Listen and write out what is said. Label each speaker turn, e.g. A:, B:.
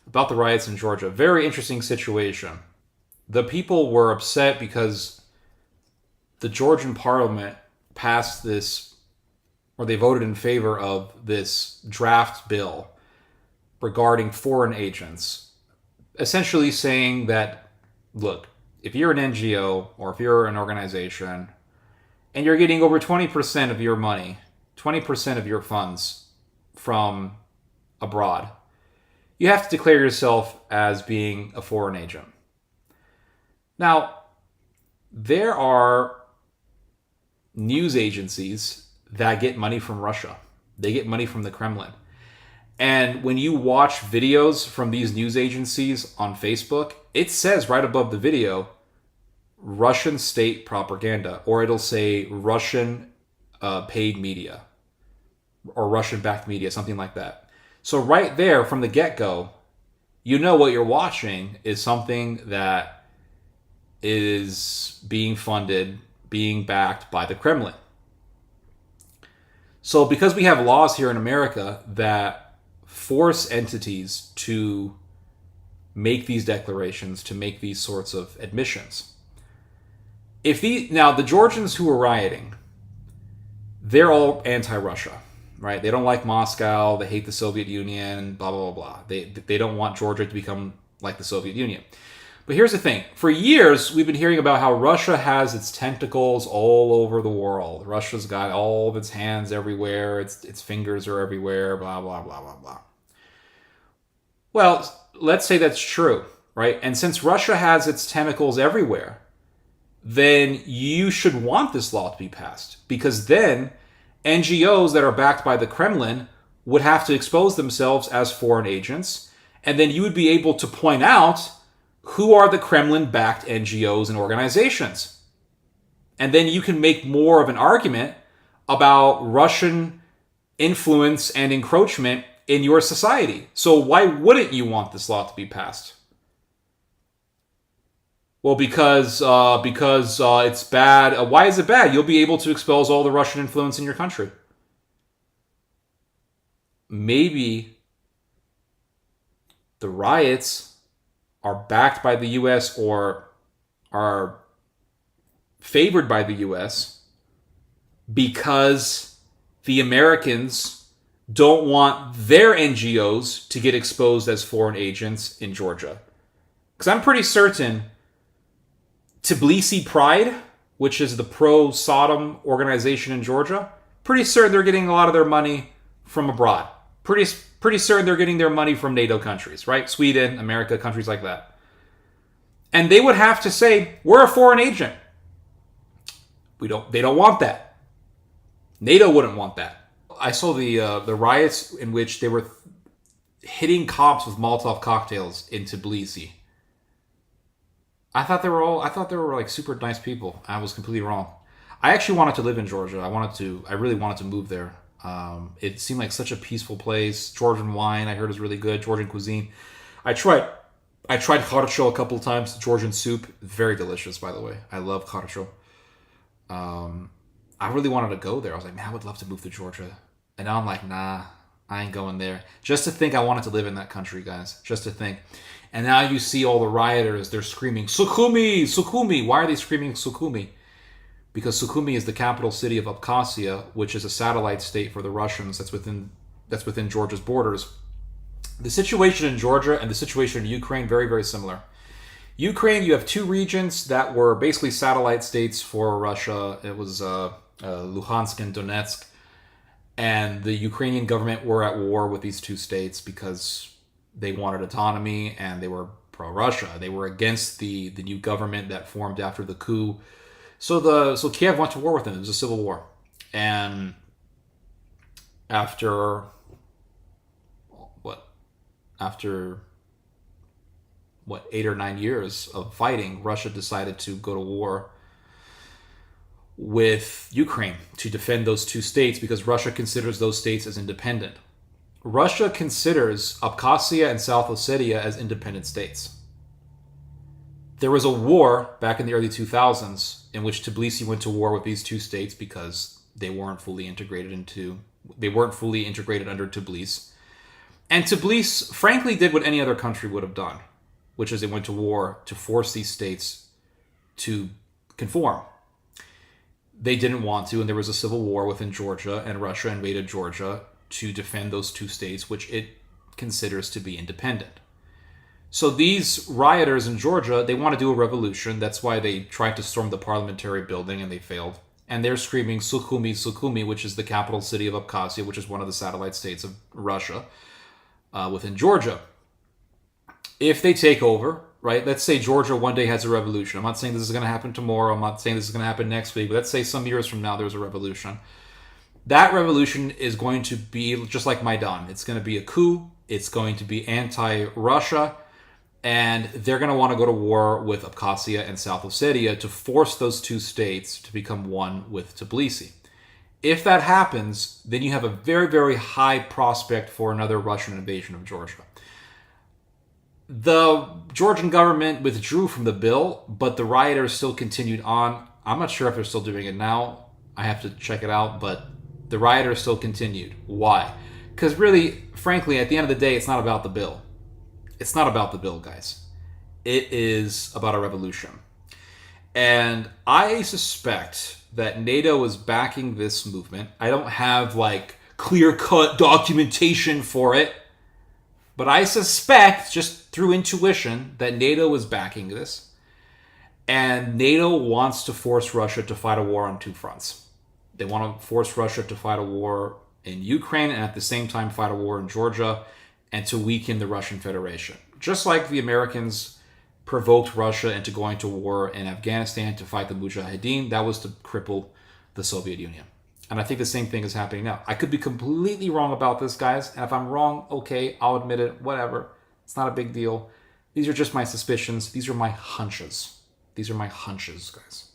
A: about the riots in Georgia. Very interesting situation. The people were upset because the Georgian parliament passed this, or they voted in favor of this draft bill regarding foreign agents, essentially saying that, look, if you're an NGO or if you're an organization and you're getting over 20% of your money, 20% of your funds from abroad, you have to declare yourself as being a foreign agent. Now, there are news agencies that get money from Russia. They get money from the Kremlin. And when you watch videos from these news agencies on Facebook, it says right above the video, Russian state propaganda, or it'll say Russian paid media or Russian backed media, something like that. So right there from the get-go, you know what you're watching is something that is being funded, being backed by the Kremlin. So because we have laws here in America that force entities to make these declarations, to make these sorts of admissions. Now the Georgians who are rioting, they're all anti-Russia, right? They don't like Moscow, they hate the Soviet Union, blah, blah, blah, blah. They don't want Georgia to become like the Soviet Union. But here's the thing. For years, we've been hearing about how Russia has its tentacles all over the world. Russia's got all of its hands everywhere. Its fingers are everywhere, blah, blah, blah, blah, blah. Well, let's say that's true, right? And since Russia has its tentacles everywhere, then you should want this law to be passed. Because then NGOs that are backed by the Kremlin would have to expose themselves as foreign agents. And then you would be able to point out who are the Kremlin-backed NGOs and organizations. And then you can make more of an argument about Russian influence and encroachment in your society. So why wouldn't you want this law to be passed? Well, because it's bad. Why is it bad? You'll be able to expose all the Russian influence in your country. Maybe the riots are backed by the U.S. or are favored by the U.S. because the Americans don't want their NGOs to get exposed as foreign agents in Georgia. Because I'm pretty certain Tbilisi Pride, which is the pro-Sodom organization in Georgia, pretty certain they're getting a lot of their money from abroad. Pretty certain they're getting their money from NATO countries, right? Sweden, America, countries like that. And they would have to say, we're a foreign agent. They don't want that. NATO wouldn't want that. I saw the riots in which they were hitting cops with Molotov cocktails in Tbilisi. I thought they were like super nice people. I was completely wrong. I actually wanted to live in Georgia. I really wanted to move there. It seemed like such a peaceful place. Georgian wine I heard is really good. Georgian cuisine. I tried kharcho a couple of times. Georgian soup, very delicious, by the way. I love kharcho. I really wanted to go there. I was like, man, I would love to move to Georgia. And now I'm like, nah, I ain't going there. Just to think I wanted to live in that country, guys. Just to think. And now you see all the rioters, they're screaming, Sukhumi, Sukhumi. Why are they screaming Sukhumi? Because Sukhumi is the capital city of Abkhazia, which is a satellite state for the Russians that's within Georgia's borders. The situation in Georgia and the situation in Ukraine, very, very similar. Ukraine, you have two regions that were basically satellite states for Russia. It was Luhansk and Donetsk. And the Ukrainian government were at war with these two states because they wanted autonomy and they were pro-Russia. They were against the new government that formed after the coup. So Kiev went to war with them. It was a civil war. And after 8 or 9 years of fighting, Russia decided to go to war with Ukraine to defend those two states because Russia considers those states as independent. Russia considers Abkhazia and South Ossetia as independent states. There was a war back in the early 2000s in which Tbilisi went to war with these two states because they weren't fully integrated under Tbilisi. And Tbilisi, frankly, did what any other country would have done, which is it went to war to force these states to conform. They didn't want to, and there was a civil war within Georgia, and Russia invaded Georgia to defend those two states, which it considers to be independent. So these rioters in Georgia, they want to do a revolution. That's why they tried to storm the parliamentary building and they failed. And they're screaming Sukhumi, Sukhumi, which is the capital city of Abkhazia, which is one of the satellite states of Russia within Georgia. If they take over, right, let's say Georgia one day has a revolution. I'm not saying this is going to happen tomorrow. I'm not saying this is going to happen next week. But let's say some years from now there's a revolution. That revolution is going to be just like Maidan. It's going to be a coup. It's going to be anti-Russia. And they're going to want to go to war with Abkhazia and South Ossetia to force those two states to become one with Tbilisi. If that happens, then you have a very, very high prospect for another Russian invasion of Georgia. The Georgian government withdrew from the bill, but the rioters still continued on. I'm not sure if they're still doing it now. I have to check it out, but the rioters still continued. Why? Because really, frankly, at the end of the day, it's not about the bill. It's not about the bill, guys. It is about a revolution. And I suspect that NATO is backing this movement. I don't have like clear-cut documentation for it, but I suspect, just through intuition, that NATO is backing this. And NATO wants to force Russia to fight a war on two fronts. They want to force Russia to fight a war in Ukraine and at the same time fight a war in Georgia and to weaken the Russian Federation. Just like the Americans provoked Russia into going to war in Afghanistan to fight the Mujahideen, that was to cripple the Soviet Union. And I think the same thing is happening now. I could be completely wrong about this, guys. And if I'm wrong, okay, I'll admit it, whatever. It's not a big deal. These are just my suspicions. These are my hunches. These are my hunches, guys.